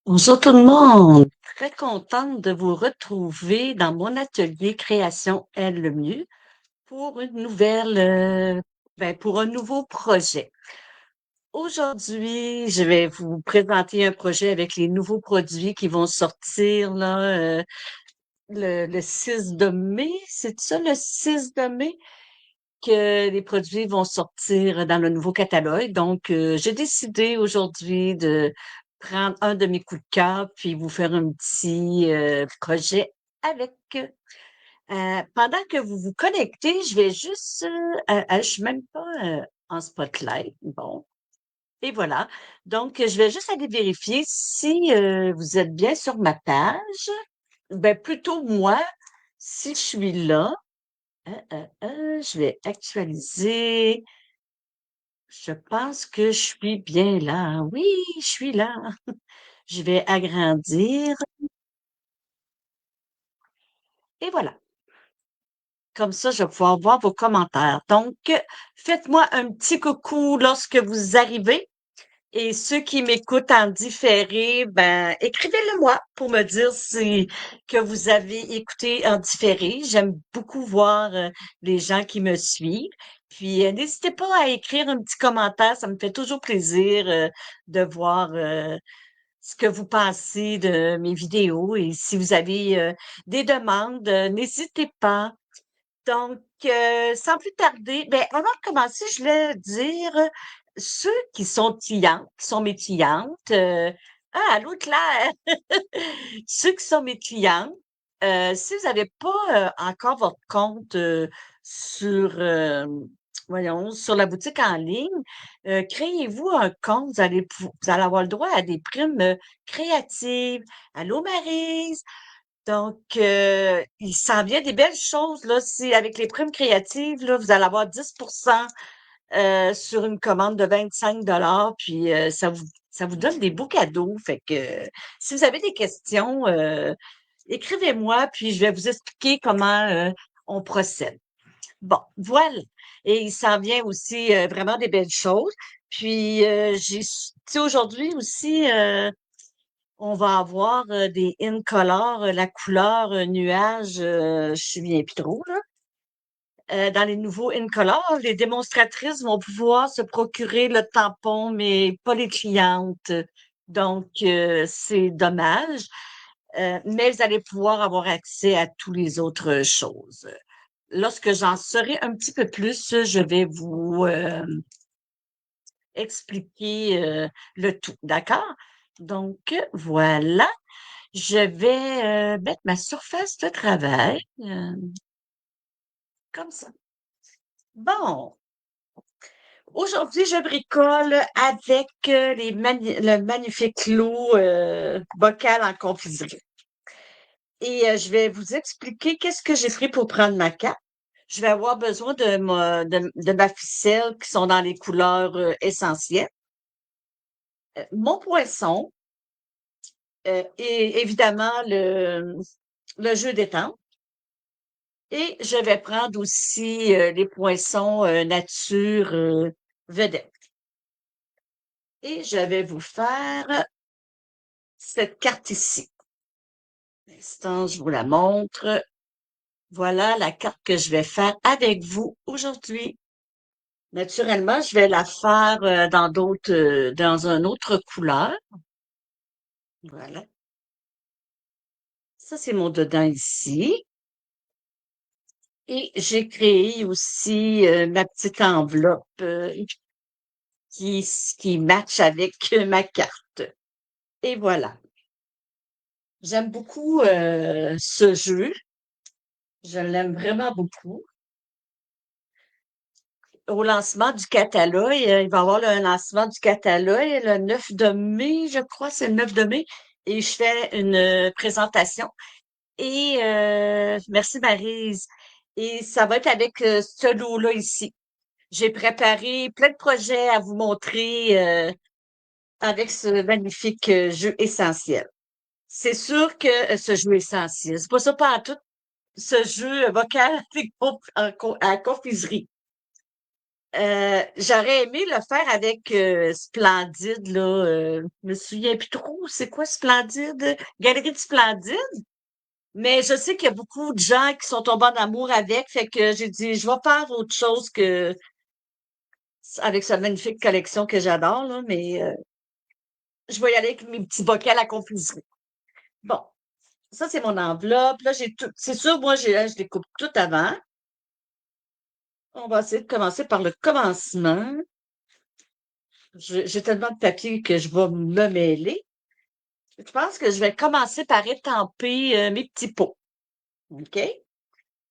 Bonjour tout le monde, très contente de vous retrouver dans mon atelier Création est le mieux pour une nouvelle, pour un nouveau projet. Aujourd'hui, je vais vous présenter un projet avec les nouveaux produits qui vont sortir là, le 6 de mai. C'est ça, le 6 de mai que les produits vont sortir dans le nouveau catalogue. Donc, j'ai décidé aujourd'hui de prendre un de mes coups de cœur puis vous faire un petit projet avec. Pendant que vous vous connectez, je vais juste, je suis même pas en spotlight. Bon, et voilà. Donc, je vais juste aller vérifier si vous êtes bien sur ma page. Ben, plutôt moi, si je suis là. Je vais actualiser. Je pense que je suis bien là. Oui, je suis là. Je vais agrandir et voilà. Comme ça, je vais pouvoir voir vos commentaires. Donc, faites-moi un petit coucou lorsque vous arrivez. Et ceux qui m'écoutent en différé, ben, écrivez-le moi pour me dire si que vous avez écouté en différé. J'aime beaucoup voir les gens qui me suivent. Puis, n'hésitez pas à écrire un petit commentaire. Ça me fait toujours plaisir de voir ce que vous pensez de mes vidéos. Et si vous avez des demandes, n'hésitez pas. Donc, sans plus tarder, ben, avant de commencer, je voulais dire, ceux qui sont clientes, qui sont mes clientes, allô Claire! Ceux qui sont mes clientes, si vous n'avez pas encore votre compte sur, voyons, sur la boutique en ligne, créez-vous un compte, vous allez avoir le droit à des primes créatives. Allô Maryse! Donc, il s'en vient des belles choses, là. Si avec les primes créatives, là, vous allez avoir 10% sur une commande de 25 $, puis ça vous donne des beaux cadeaux. Fait que si vous avez des questions, écrivez-moi, puis je vais vous expliquer comment on procède. Bon, voilà. Et il s'en vient aussi vraiment des belles choses. Puis, tu sais, aujourd'hui aussi, on va avoir des Incolor, la couleur nuage, je me souviens plus trop, là. Dans les nouveaux Incolor, les démonstratrices vont pouvoir se procurer le tampon, mais pas les clientes. Donc, c'est dommage. Mais vous allez pouvoir avoir accès à toutes les autres choses. Lorsque j'en saurai un petit peu plus, je vais vous expliquer le tout, d'accord? Donc, voilà. Je vais mettre ma surface de travail comme ça. Bon, aujourd'hui, je bricole avec le magnifique lot bocal en confiserie. Et je vais vous expliquer qu'est-ce que j'ai pris pour prendre ma carte. Je vais avoir besoin de ma ficelle qui sont dans les couleurs essentielles. Mon poinçon et évidemment le jeu d'étang. Et je vais prendre aussi les poinçons nature vedette. Et je vais vous faire cette carte ici. Un instant, je vous la montre. Voilà la carte que je vais faire avec vous aujourd'hui. Naturellement, je vais la faire dans une autre couleur. Voilà. Ça, c'est mon dedans ici. Et j'ai créé aussi ma petite enveloppe qui match avec ma carte. Et voilà. J'aime beaucoup ce jeu. Je l'aime vraiment beaucoup. Au lancement du catalogue, il va y avoir un lancement du catalogue le 9 de mai, je crois, c'est le 9 de mai. Et je fais une présentation. Et merci Maryse. Et ça va être avec ce lot-là ici. J'ai préparé plein de projets à vous montrer avec ce magnifique jeu essentiel. C'est sûr que ce jeu essentiel, c'est pas ça pas tout ce jeu vocal à confiserie. J'aurais aimé le faire avec Splendide, là. Je me souviens plus trop, c'est quoi Splendide? Galerie de Splendide. Mais je sais qu'il y a beaucoup de gens qui sont tombés en amour avec, fait que j'ai dit, je vais faire autre chose que avec cette magnifique collection que j'adore, là, mais je vais y aller avec mes petits bocals à confiserie. Bon, ça, c'est mon enveloppe. Là, j'ai tout. C'est sûr, moi, je découpe tout avant. On va essayer de commencer par le commencement. J'ai tellement de papier que je vais me mêler. Je pense que je vais commencer par étamper mes petits pots. OK?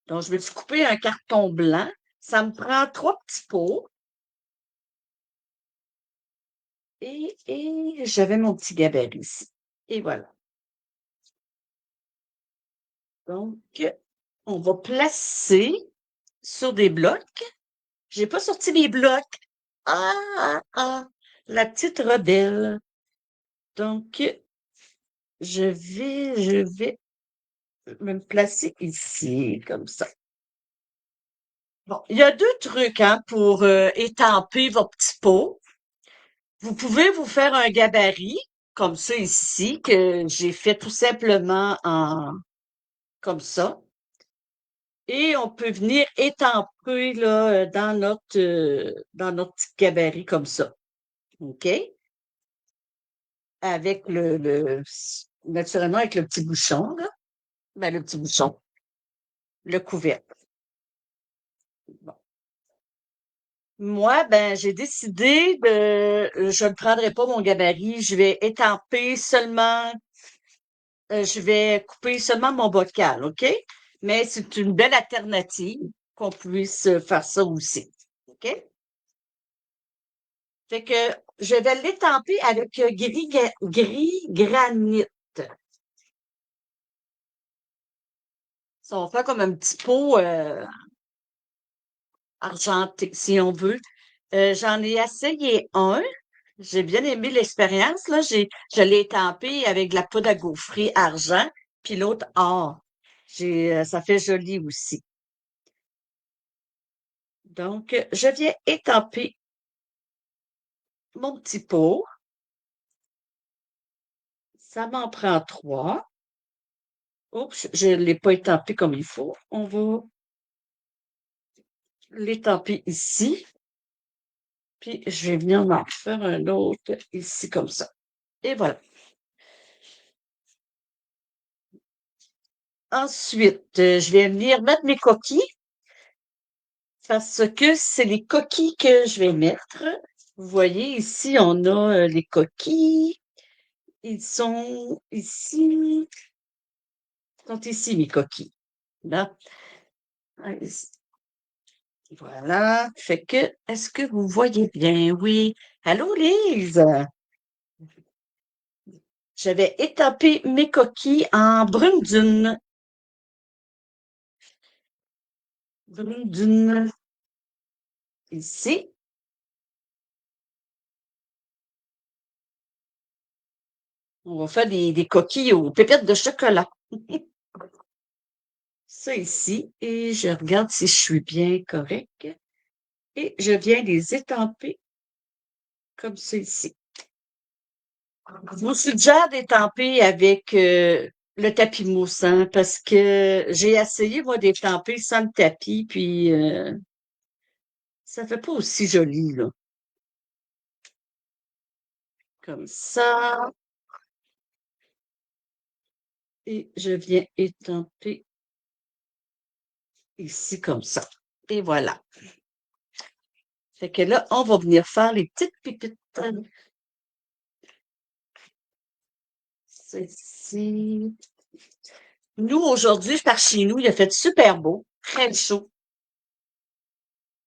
Donc, je vais couper un carton blanc. Ça me prend 3 petits pots. Et j'avais mon petit gabarit ici. Et voilà. Donc, on va placer sur des blocs. J'ai pas sorti mes blocs. Ah, ah, ah, la petite rebelle. Donc, je vais me placer ici, comme ça. Bon, il y a 2 trucs, hein, pour étamper vos petits pots. Vous pouvez vous faire un gabarit, comme ça ici, que j'ai fait tout simplement comme ça. Et on peut venir étamper là, dans notre petit gabarit comme ça. OK? Avec naturellement avec le petit bouchon, là. Ben, le petit bouchon, le couvercle. Bon. Moi, ben, j'ai décidé je ne prendrai pas mon gabarit, je vais étamper seulement, je vais couper seulement mon bocal, OK? Mais c'est une belle alternative qu'on puisse faire ça aussi. OK? Fait que je vais l'étamper avec gris granit. Ça va faire comme un petit pot argenté, si on veut. J'en ai essayé un. J'ai bien aimé l'expérience, là. Je l'ai étampé avec de la poudre à gaufrer argent, puis l'autre or. Ça fait joli aussi. Donc, je viens étamper mon petit pot. Ça m'en prend 3. Oups, je ne l'ai pas étampé comme il faut. On va l'étamper ici. Puis, je vais venir m'en faire un autre ici comme ça. Et voilà. Ensuite, je vais venir mettre mes coquilles parce que c'est les coquilles que je vais mettre. Vous voyez, ici, on a les coquilles. Ils sont ici. Ils sont ici, mes coquilles. Là. Ah, voilà. Fait que, est-ce que vous voyez bien? Oui. Allô, Lise? J'avais étampé mes coquilles en brune dune. Brune dune. Ici. On va faire des coquilles aux pépites de chocolat. Ça ici. Et je regarde si je suis bien correct. Et je viens les étamper comme ça ici. Je vous suggère d'étamper avec le tapis mousse, hein, parce que j'ai essayé, moi, d'étamper sans le tapis, puis ça fait pas aussi joli, là. Comme ça. Et je viens étamper ici comme ça. Et voilà. Fait que là, on va venir faire les petites pépites. Ceci. Nous, aujourd'hui, par chez nous, il a fait super beau, très chaud.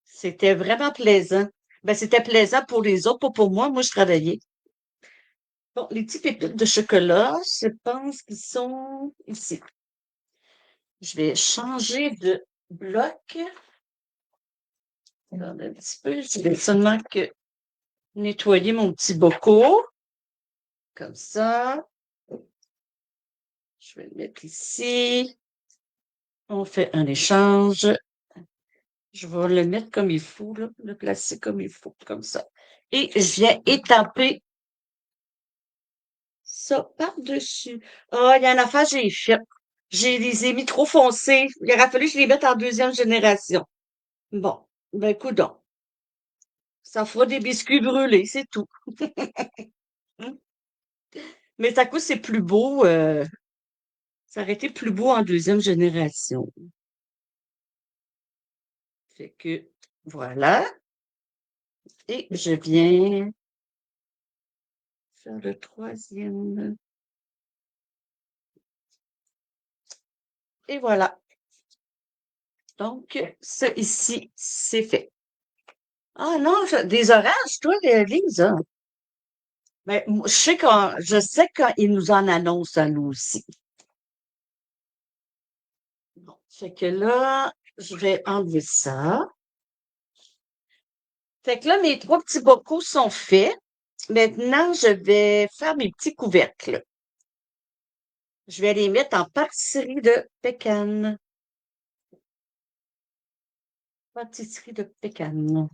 C'était vraiment plaisant. Ben, c'était plaisant pour les autres, pas pour moi. Moi, je travaillais. Bon, les petits pépites de chocolat, je pense qu'ils sont ici. Je vais changer de bloc. Attendez un petit peu. Je vais seulement que nettoyer mon petit bocal. Comme ça. Je vais le mettre ici. On fait un échange. Je vais le mettre comme il faut, là, le placer comme il faut, comme ça. Et je viens étamper ça par-dessus. Ah, il y a une affaire, j'ai fait. J'ai les ai mis trop foncés. Il aurait fallu que je les mette en deuxième génération. Bon, ben, coudonc. Ça fera des biscuits brûlés, c'est tout. Hein. Mais à coup, c'est plus beau. Ça aurait été plus beau en deuxième génération. Fait que, voilà. Et je viens faire le troisième. Et voilà. Donc, ça ici, c'est fait. Ah non, des oranges, toi, Lisa. Mais je sais quand ils nous en annoncent à nous aussi. Bon, fait que là, je vais enlever ça. Fait que là, mes trois petits bocaux sont faits. Maintenant, je vais faire mes petits couvercles. Je vais les mettre en pâtisserie de pécan. Pâtisserie de pécan.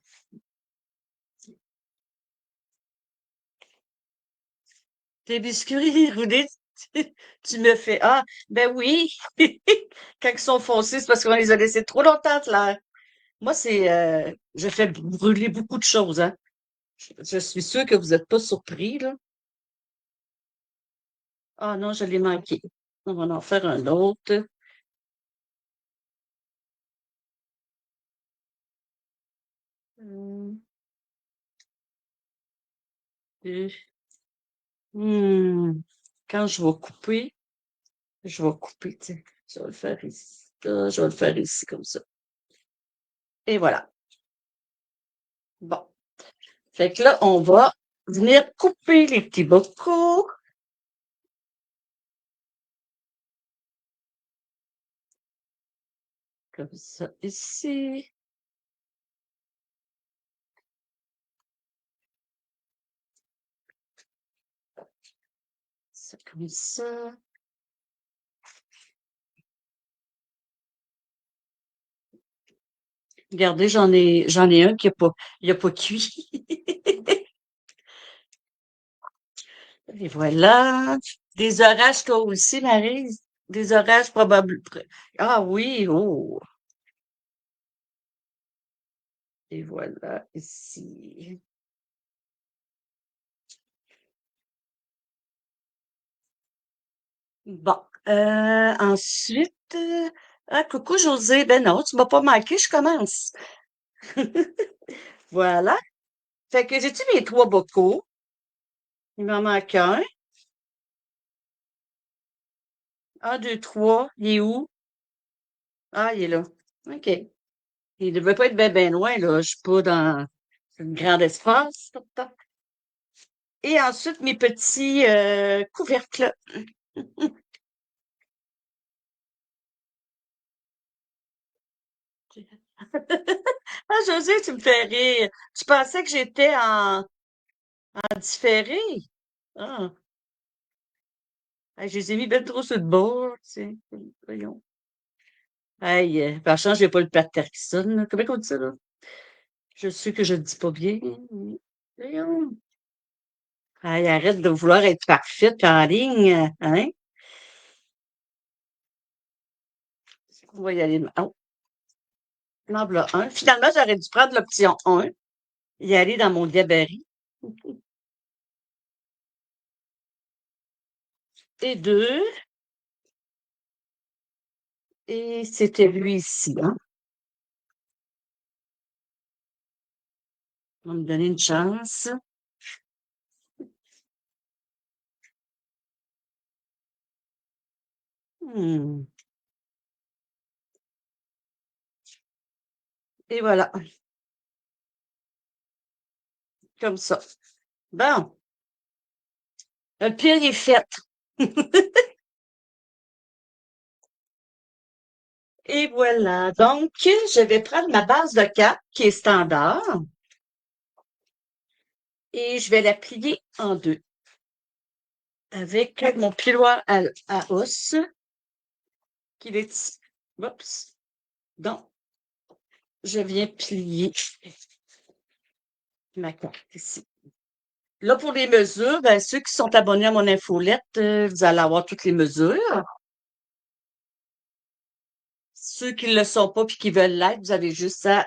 Tes biscuits roulés, tu me fais. Ah, ben oui. Quand ils sont foncés, c'est parce qu'on les a laissés trop longtemps là. Moi, je fais brûler beaucoup de choses, hein. Je suis sûre que vous n'êtes pas surpris, là. Ah non, je l'ai manqué. On va en faire un autre. Hum, deux. Hmm. Quand je vais couper, tiens. Je vais le faire ici. Je vais le faire ici, comme ça. Et voilà. Bon. Fait que là, on va venir couper les petits bocaux. Comme ça, ici. Ça, comme ça. Regardez, j'en ai un il a pas cuit. Et voilà. Des orages, toi aussi, Marie? Des orages probablement. Ah oui, oh. Et voilà, ici. Bon. Ensuite, ah, coucou José. Ben non, tu m'as pas manqué, je commence. Voilà. Fait que j'ai-tu mes trois bocaux? Il m'en manque un. Un, deux, trois. Il est où? Ah, il est là. OK. Il devait pas être bien loin, là. Je suis pas dans un grand espace. Toc, toc. Et ensuite, mes petits couvercles. Ah, José, tu me fais rire. Tu pensais que j'étais en différé? Ah, ah, je les ai mis ben trop sur le bord, tu sais. Voyons. Aïe, par chance, j'ai pas le plat de terre qui sonne, là. Comment on dit ça, là? Je sais que je le dis pas bien. Voyons. Aïe, arrête de vouloir être parfaite en ligne, hein? On va y aller. Oh, en voilà un. Finalement, j'aurais dû prendre l'option 1, y aller dans mon gabarit. Et 2, et c'était lui ici, hein? On va me donner une chance. Hmm. Et voilà, comme ça. Bon, le pire est fait. Et voilà. Donc, je vais prendre ma base de 4 qui est standard et je vais la plier en deux avec mon piloir à os qui est ici. Oups. Donc, je viens plier ma carte ici. Là, pour les mesures, ben, ceux qui sont abonnés à mon infolette, vous allez avoir toutes les mesures. Ceux qui ne le sont pas puis qui veulent l'être, vous avez juste à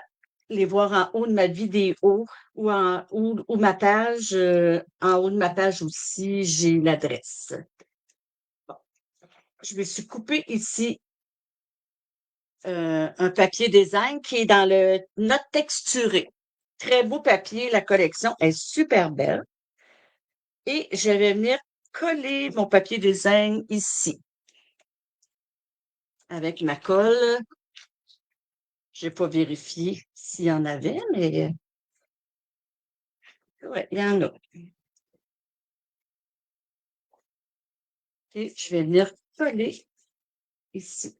les voir en haut de ma vidéo ou ma page. En haut de ma page aussi, j'ai l'adresse. Bon, je me suis coupé ici un papier design qui est dans le note texturée. Très beau papier, la collection est super belle. Et je vais venir coller mon papier design ici avec ma colle. Je n'ai pas vérifié s'il y en avait, mais ouais, il y en a. Et je vais venir coller ici,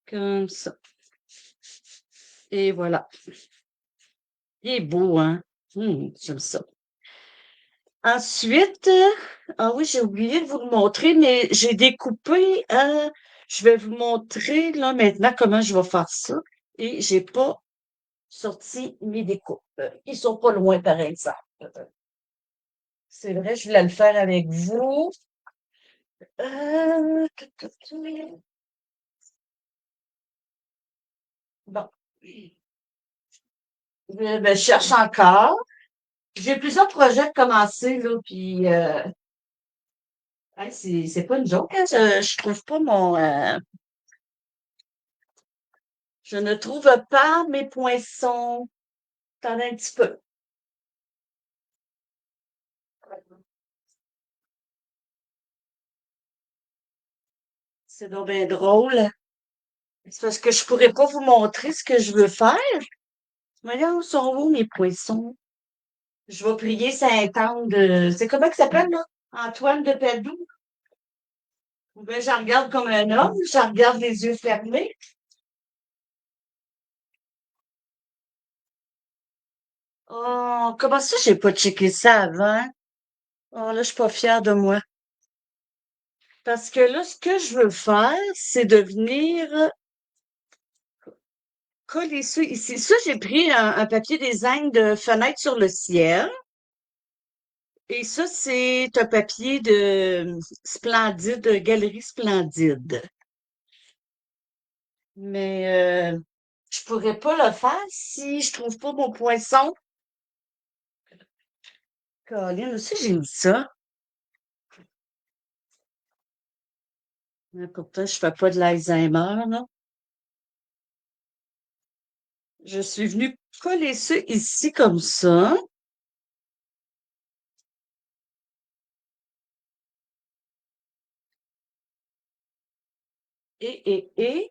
comme ça. Et voilà. Il est beau, hein? J'aime ça. Ensuite, ah oui, j'ai oublié de vous le montrer, mais j'ai découpé, je vais vous montrer là maintenant comment je vais faire ça. Et j'ai pas sorti mes découpes. Ils sont pas loin, par exemple. C'est vrai, je voulais le faire avec vous. Bon. Ben, je cherche encore. J'ai plusieurs projets de commencer, là, puis hey, c'est pas une joke, hein, je trouve pas je ne trouve pas mes poinçons. Attendez un petit peu. C'est donc bien drôle. C'est parce que je pourrais pas vous montrer ce que je veux faire. Voyons, où sont où mes poinçons? Je vais prier Saint-Anne de... C'est comment que ça s'appelle, là? Antoine de Padoue. Ou bien j'en regarde comme un homme, j'en regarde les yeux fermés. Oh, comment ça, j'ai pas checké ça avant? Oh, là, je suis pas fière de moi. Parce que là, ce que je veux faire, c'est de venir coller ça ici. Ça, j'ai pris un papier design de fenêtre sur le ciel. Et ça, c'est un papier de Splendide, Galerie Splendide. Mais je pourrais pas le faire si je trouve pas mon poinçon. Colin, aussi, j'ai mis ça. Mais pourtant, je fais pas de l'Alzheimer, là. Je suis venue coller ça ici comme ça. Et,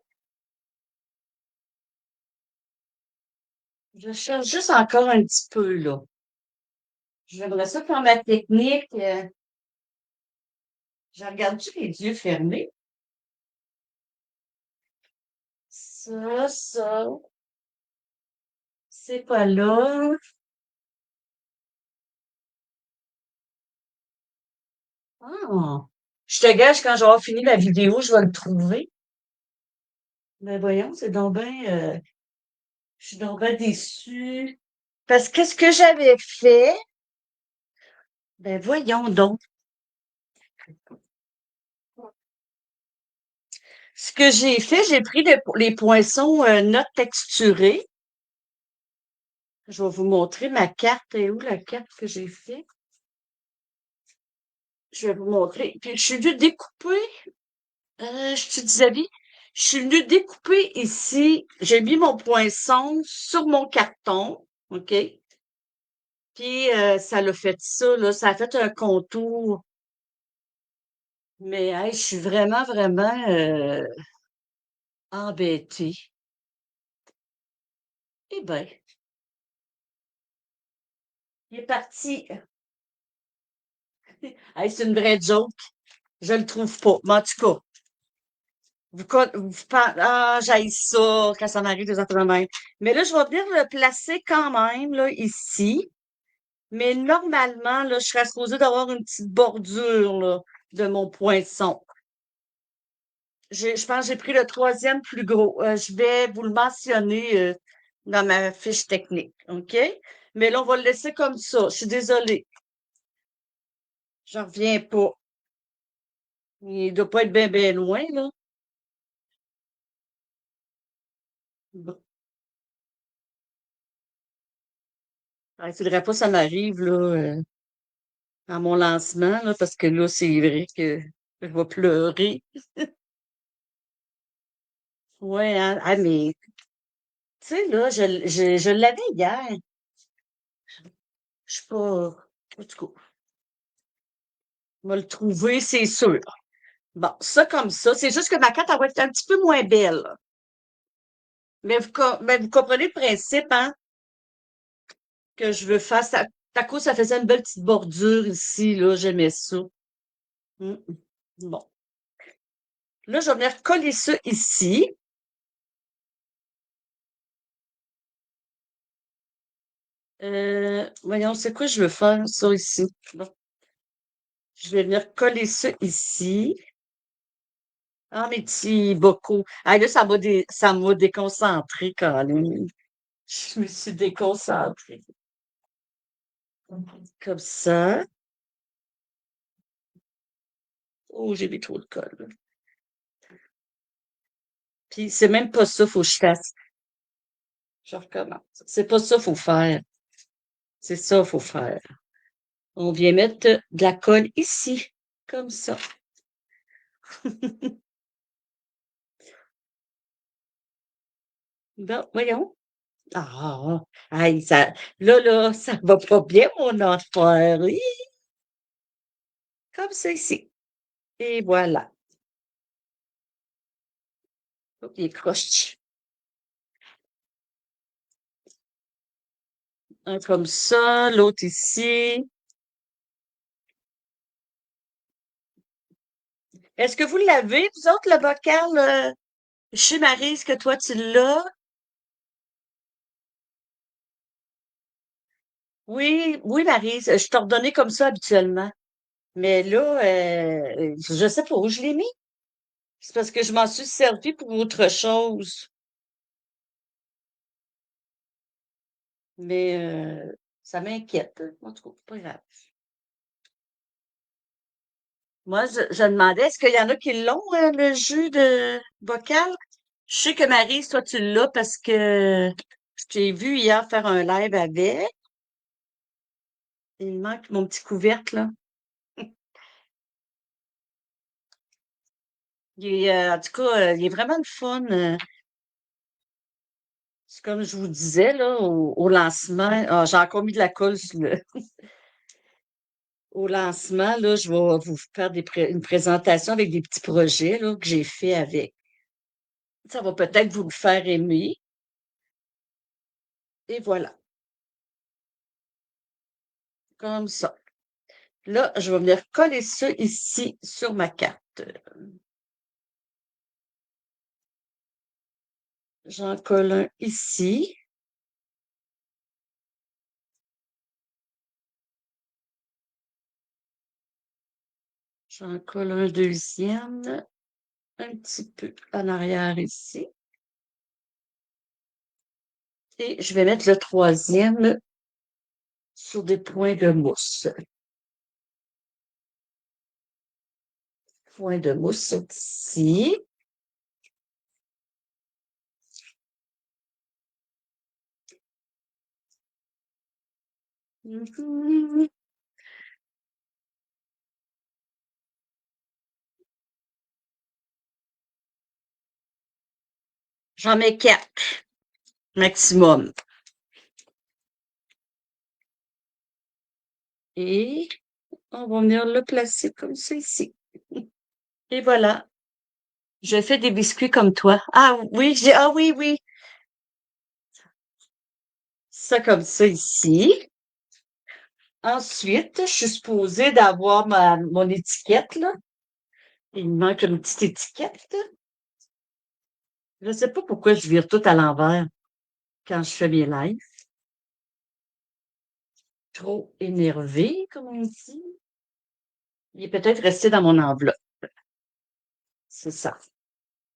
je cherche juste encore un petit peu, là. J'aimerais ça faire ma technique. Je regarde-tu les yeux fermés? Ça, c'est pas là. Ah! Je te gage, quand j'aurai fini la vidéo, je vais le trouver. Mais voyons, c'est donc ben, je suis donc ben déçue. Parce que ce que j'avais fait, ben voyons donc. Ce que j'ai fait, j'ai pris les poinçons notes texturées. Je vais vous montrer ma carte. Et où la carte que j'ai fait? Je vais vous montrer. Puis je suis venue découper. Je te dis, Abby, je suis venue découper ici. J'ai mis mon poinçon sur mon carton. OK? Puis ça l'a fait ça, là. Ça a fait un contour. Mais hey, je suis vraiment, vraiment embêtée. Eh ben, il est parti. Hey, c'est une vraie joke. Je le trouve pas. Mais en tout cas, j'haïs ça quand ça m'arrive des affaires de même. Mais là, je vais venir le placer quand même, là, ici. Mais normalement, là, je serais supposée d'avoir une petite bordure, là, de mon poinçon. Je pense que j'ai pris le troisième plus gros. Je vais vous le mentionner dans ma fiche technique, OK? Mais là, on va le laisser comme ça. Je suis désolée. Je reviens pas. Il doit pas être bien, bien loin, là. Bon. Il faudrait pas que ça m'arrive, là, à mon lancement, là, parce que là, c'est vrai que je vais pleurer. Ouais, hein. Ah, mais, tu sais, là, je l'avais hier. Je suis pas, en tout cas, on va le trouver, c'est sûr. Bon, ça comme ça. C'est juste que ma carte, elle va être un petit peu moins belle. Mais vous comprenez le principe, hein, que je veux faire. Ça, à cause, ça faisait une belle petite bordure ici, là. J'aimais ça. Mm. Bon. Là, je vais venir coller ça ici. Voyons, c'est quoi je veux faire, ça ici? Bon. Je vais venir coller ça ici. Ah, mes petits bocaux. Ah, là, ça m'a déconcentré, Colin. Je me suis déconcentrée. Comme ça. Oh, j'ai mis trop de colle. Puis c'est même pas ça, faut que je fasse. Je recommence. C'est pas ça, faut faire. C'est ça, faut faire. On vient mettre de la colle ici, comme ça. Bon, voyons. Ah, aïe, là, ça va pas bien, mon affaire. Hi, comme ça ici. Et voilà. Oh, il est croche. Un comme ça, l'autre ici. Est-ce que vous l'avez, vous autres, le bocal, chez Marie, est-ce que toi, tu l'as? Oui, oui, Marie, je t'ordonnais comme ça habituellement. Mais là, je sais pas où je l'ai mis. C'est parce que je m'en suis servi pour autre chose. Mais ça m'inquiète. En tout cas, pas grave. Moi, je demandais, est-ce qu'il y en a qui l'ont, le jus de bocal? Je sais que Marie, toi, tu l'as parce que je t'ai vu hier faire un live avec. Il me manque mon petit couvercle, là. En tout cas, il est vraiment le fun. C'est comme je vous disais, là, au lancement. Ah, j'ai encore mis de la colle sur le. Au lancement, là, je vais vous faire une présentation avec des petits projets là, que j'ai fait avec. Ça va peut-être vous le faire aimer. Et voilà, comme ça. Là, je vais venir coller ça ici sur ma carte. J'en colle un ici. J'en colle un deuxième, un petit peu en arrière ici. Et je vais mettre le troisième sur des points de mousse. Point de mousse ici. Mhm. J'en mets quatre maximum. Et on va venir le placer comme ça ici. Et voilà. Je fais des biscuits comme toi. Ah oui, oui. Ça comme ça ici. Ensuite, je suis supposée d'avoir mon étiquette, là. Il me manque une petite étiquette. Je ne sais pas pourquoi je vire tout à l'envers quand je fais mes lives. Trop énervé, comme on dit. Il est peut-être resté dans mon enveloppe. C'est ça.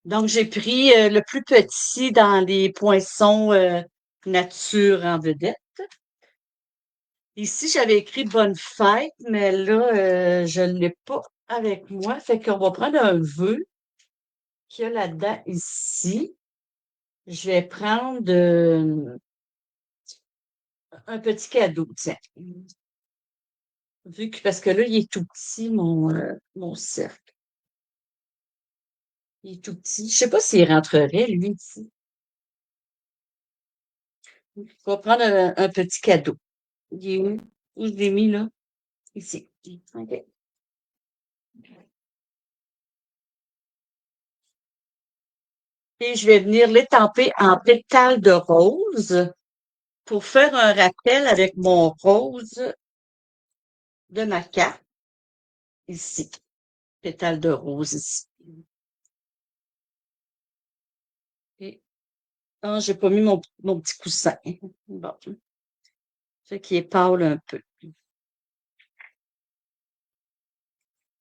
Donc, j'ai pris le plus petit dans les poinçons nature en vedette. Ici, j'avais écrit bonne fête, mais là, je ne l'ai pas avec moi. Fait qu'on va prendre un vœu qu'il y a là-dedans ici. Je vais prendre un petit cadeau, tiens. Parce que là, il est tout petit, mon cercle. Il est tout petit. Je sais pas s'il rentrerait, lui, ici. Je vais prendre un petit cadeau. Il est où? Où je l'ai mis, là? Ici. OK. Et je vais venir l'étamper en pétales de rose pour faire un rappel avec mon rose de ma carte. Ici. Pétales de rose ici. Et, ah, j'ai pas mis mon petit coussin. Bon. Fait qu'il est pâle un peu.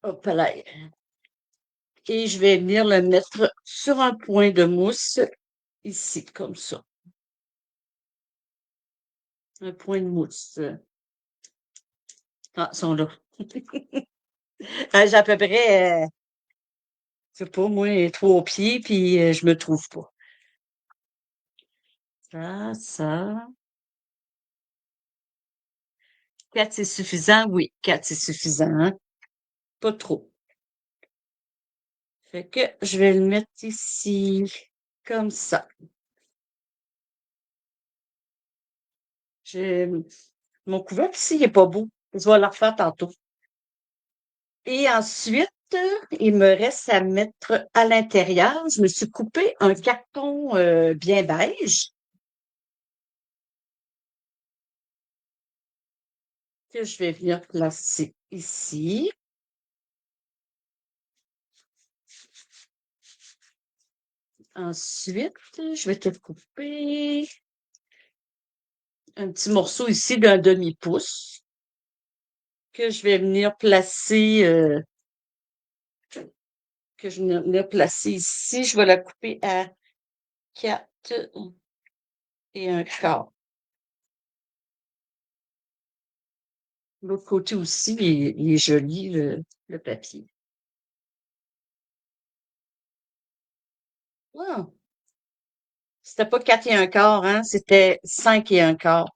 Hop là. Et je vais venir le mettre sur un point de mousse, ici, comme ça. Un point de mousse. Ah, ils sont là. J'ai à peu près, je sais pas, moi, 3 pieds, puis je me trouve pas. Ça. 4, c'est suffisant? Oui, 4, c'est suffisant, hein? Pas trop. Fait que je vais le mettre ici, comme ça. J'ai- Mon couvercle ici, il est pas beau. Je vais le refaire tantôt. Et ensuite, il me reste à mettre à l'intérieur. Je me suis coupé un carton bien beige que je vais venir placer ici. Ensuite, je vais te couper un petit morceau ici d'un demi-pouce que je vais venir placer, que je vais venir placer ici. Je vais la couper à 4 et 1/4. L'autre côté aussi, il est joli, le papier. Ah, c'était pas 4 et 1/4, hein? C'était 5 et 1/4.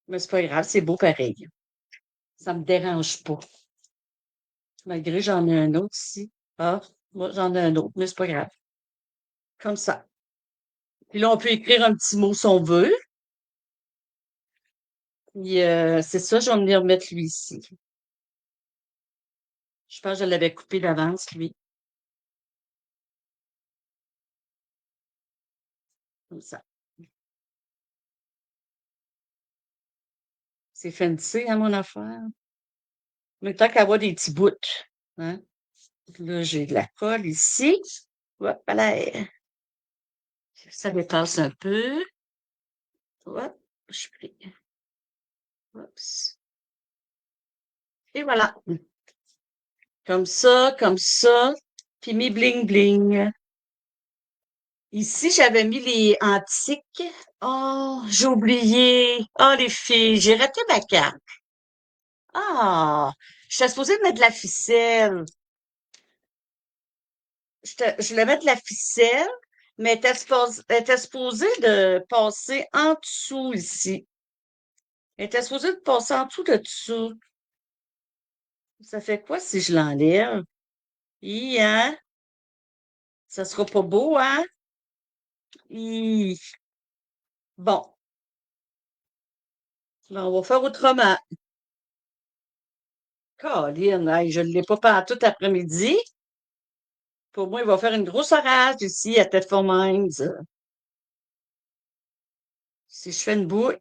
Mais c'est pas grave, c'est beau pareil. Ça me dérange pas. Malgré j'en ai un autre ici. Ah, moi j'en ai un autre, mais c'est pas grave. Comme ça. Puis là, on peut écrire un petit mot si on veut. Puis c'est ça, je vais venir mettre lui ici. Je pense que je l'avais coupé d'avance, lui. Comme ça. C'est fancy, hein, mon affaire? Mais tant qu'à avoir des petits bouts. Hein? Là, j'ai de la colle ici. Hop, là. Ça dépasse un peu. Hop, je prie. Oups. Et voilà. Comme ça. Puis mes bling bling. Ici, j'avais mis les antiques. Oh, j'ai oublié. Oh, les filles, j'ai raté ma carte. Ah, je suis supposée mettre de la ficelle. Je voulais mettre de la ficelle, mais elle était supposée de passer en dessous ici. Elle était supposée de passer en dessous de dessous. Ça fait quoi si je l'enlève? Hein? Ça sera pas beau, hein? Hi. Bon, ben, on va faire autrement. Colin, hey, je ne l'ai pas tout après-midi. Pour moi, il va faire une grosse orage ici à Thetford Mines. Si je fais une boucle.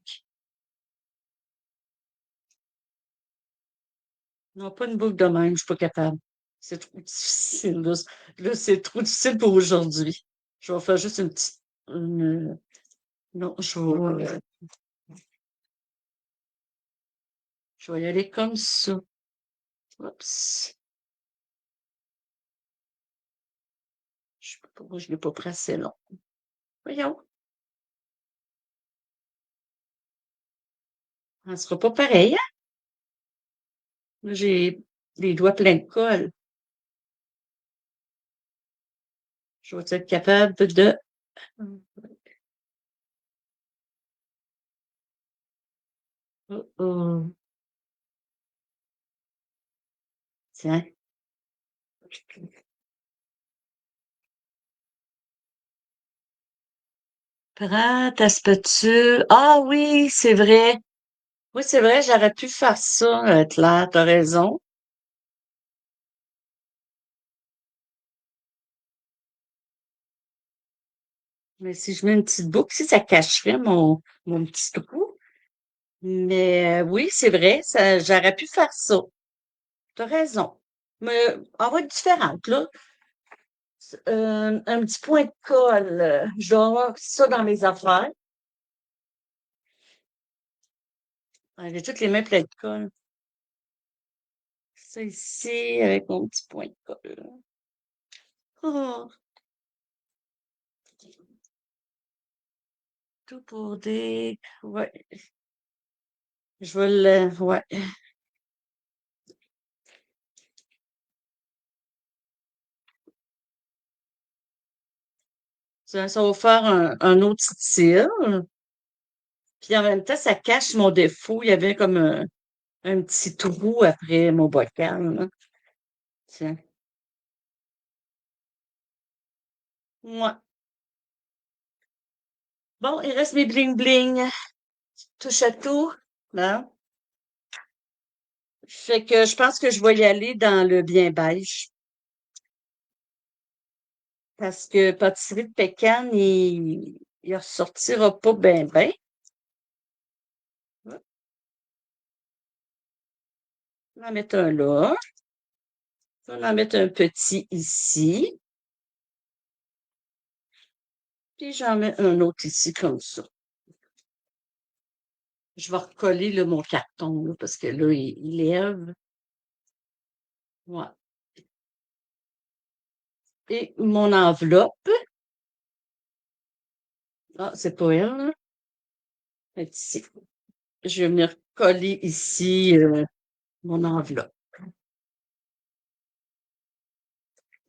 Non, pas une boucle de même, je suis pas capable. C'est trop difficile, là. Là, c'est trop difficile pour aujourd'hui. Je vais faire juste une petite. Non, je vais y aller comme ça. Oups. Pourquoi je l'ai pas pris assez long? Voyons, ça sera pas pareil, hein? Moi, j'ai les doigts pleins de colle. Je vais être capable de... Oh, oh. Tiens. Prends ta spatule. Ah oui, c'est vrai. Oui, c'est vrai, j'aurais pu faire ça, Claire, t'as raison. Mais si je mets une petite boucle, si ça cacherait mon petit trou. Mais oui, c'est vrai, ça, j'aurais pu faire ça. T'as raison. Mais on va être différente, là. Un petit point de colle. Je dois avoir ça dans mes affaires. J'ai toutes les mains pleines de colle. Ça ici, avec mon petit point de colle. Oh, tout pour des... Ouais, je vais le... Ouais. Ça va faire un autre style. Puis en même temps, ça cache mon défaut. Il y avait comme un petit trou après mon bocal, là. Tiens. Ouais. Bon, il reste mes bling-bling. Touche à tout. Là. Fait que je pense que je vais y aller dans le bien beige. Parce que pâtisserie de pécan, il ressortira pas bien, bien. On va en mettre un là. On va en mettre un petit ici. Puis j'en mets un autre ici comme ça. Je vais recoller là, mon carton là, parce que là, il lève. Ouais. Et mon enveloppe. Ah, c'est pas elle, là. Elle est ici. Je vais venir coller ici mon enveloppe.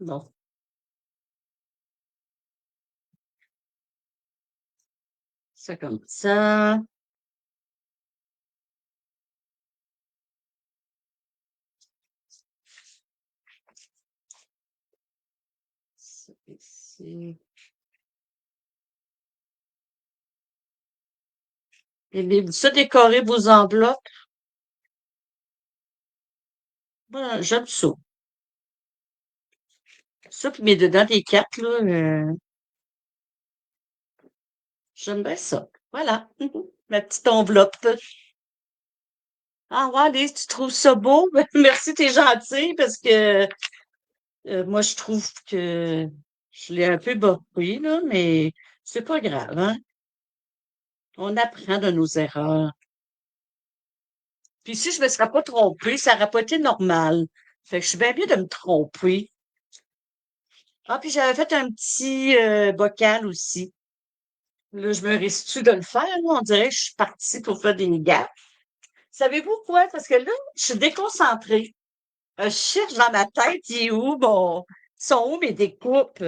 Bon, ça comme ça. Ça ici. Et ça, décorer vos enveloppes. Voilà, j'aime ça. Ça, puis mes dedans des cartes, là, j'aime bien ça. Voilà. Ma petite enveloppe. Ah ouais, Lise, tu trouves ça beau? Merci, t'es gentille, parce que moi, je trouve que je l'ai un peu bafoué, là, mais c'est pas grave, hein? On apprend de nos erreurs. Puis si je me serais pas trompée, ça aurait pas été normal. Fait que je suis bien mieux de me tromper. Ah, puis j'avais fait un petit bocal aussi. Là, je me risque-tu de le faire, là? On dirait que je suis partie pour faire des gaffes. Savez-vous quoi? Parce que là, je suis déconcentrée. Je cherche dans ma tête, il est où sont où mes découpes?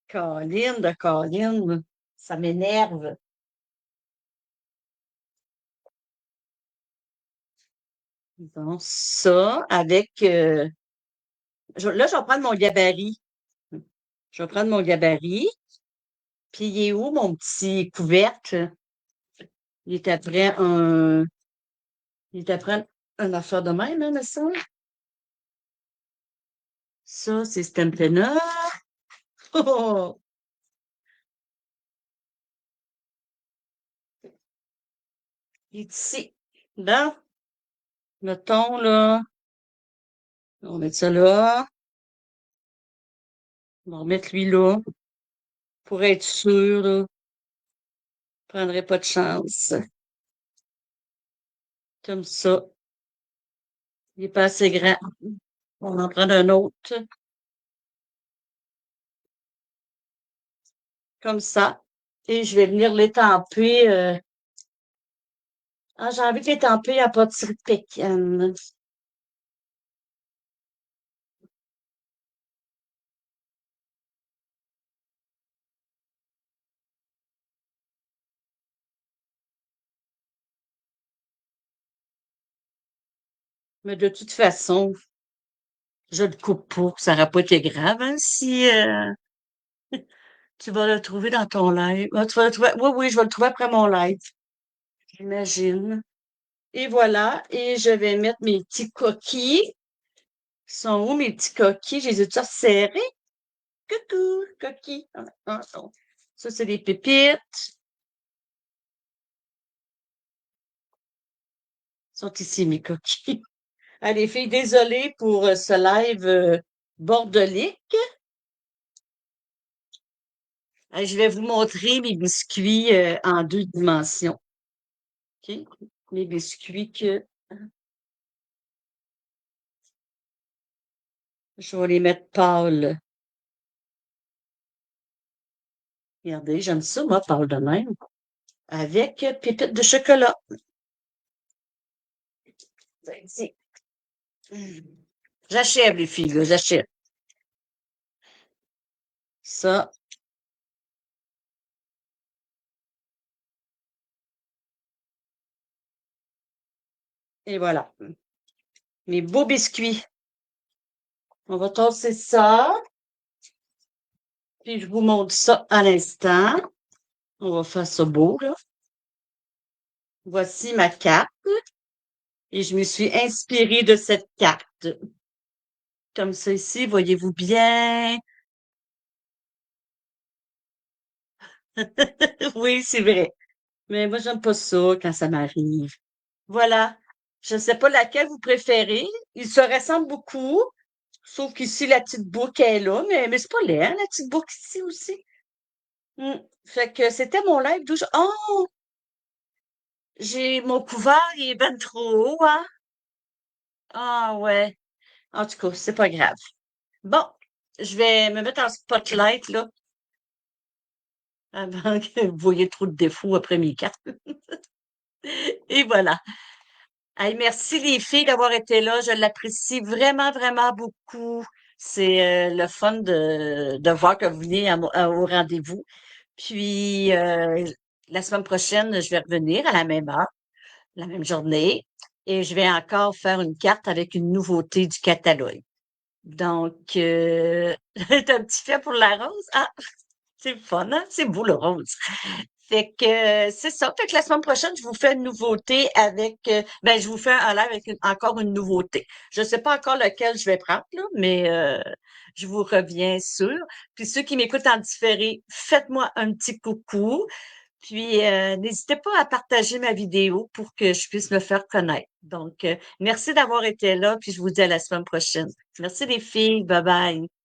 Colline de Colline. Ça m'énerve. Donc, ça, avec... là, je vais prendre mon gabarit. Je vais prendre mon gabarit. Puis, il est où mon petit couvercle? Il est après un... Il est après un affaire de même, hein, me semble? Ça, c'est Stampin' Up. Oh! Il est ici. Là, mettons, là. On va mettre ça là. On va remettre lui là. Pour être sûr, là. Je prendrai pas de chance. Comme ça. Il est pas assez grand. On va en prendre un autre. comme ça. Et je vais venir l'étamper. Ah, j'ai envie de l'étamper à pâtisserie de pécan. Mais de toute façon, je le coupe pas. Ça n'aurait pas été grave, hein, si tu vas le trouver dans ton live. Ah, tu vas le trouver. Oui, oui, je vais le trouver après mon live. J'imagine. Et voilà. Et je vais mettre mes petits coquilles. Ils sont où mes petits coquilles? Je les ai déjà serrés. Coucou, coquilles. Ça, c'est des pépites. Ils sont ici, mes coquilles. Allez, filles, désolée pour ce live bordelier. Je vais vous montrer mes biscuits en deux dimensions. OK? Mes biscuits que je vais les mettre pâles. Regardez, j'aime ça, moi, pâle de même. Avec pépites de chocolat. Vas-y. J'achève, les filles, là, j'achève. Ça, et voilà. Mes beaux biscuits. On va tasser ça, puis je vous montre ça à l'instant. On va faire ça beau, là. Voici ma carte et je me suis inspirée de cette carte. Comme ça ici, voyez-vous bien? Oui, c'est vrai. Mais moi, j'aime pas ça quand ça m'arrive. Voilà. Je ne sais pas laquelle vous préférez. Ils se ressemblent beaucoup, sauf qu'ici, la petite boucle est là, mais c'est pas laid, hein, la petite boucle ici aussi. Hmm. Fait que c'était mon live douche. Oh, j'ai mon couvert, il est ben trop haut, hein? Ah ouais. En tout cas, c'est pas grave. Bon, je vais me mettre en spotlight, là, avant que vous voyez trop de défauts après mes cartes. Et voilà. Hey, merci les filles d'avoir été là. Je l'apprécie vraiment, vraiment beaucoup. C'est le fun de voir que vous venez au rendez-vous. Puis la semaine prochaine, je vais revenir à la même heure, la même journée, et je vais encore faire une carte avec une nouveauté du catalogue. Donc, t'as un petit fait pour la rose? Ah, c'est le fun, hein? C'est beau le rose. Fait que c'est ça. Fait que la semaine prochaine, je vous fais une nouveauté avec ben je vous fais un live avec encore une nouveauté. Je sais pas encore lequel je vais prendre, là, mais je vous reviens sûr. Puis ceux qui m'écoutent en différé, faites-moi un petit coucou. Puis n'hésitez pas à partager ma vidéo pour que je puisse me faire connaître. Donc, merci d'avoir été là, puis je vous dis à la semaine prochaine. Merci les filles. Bye bye.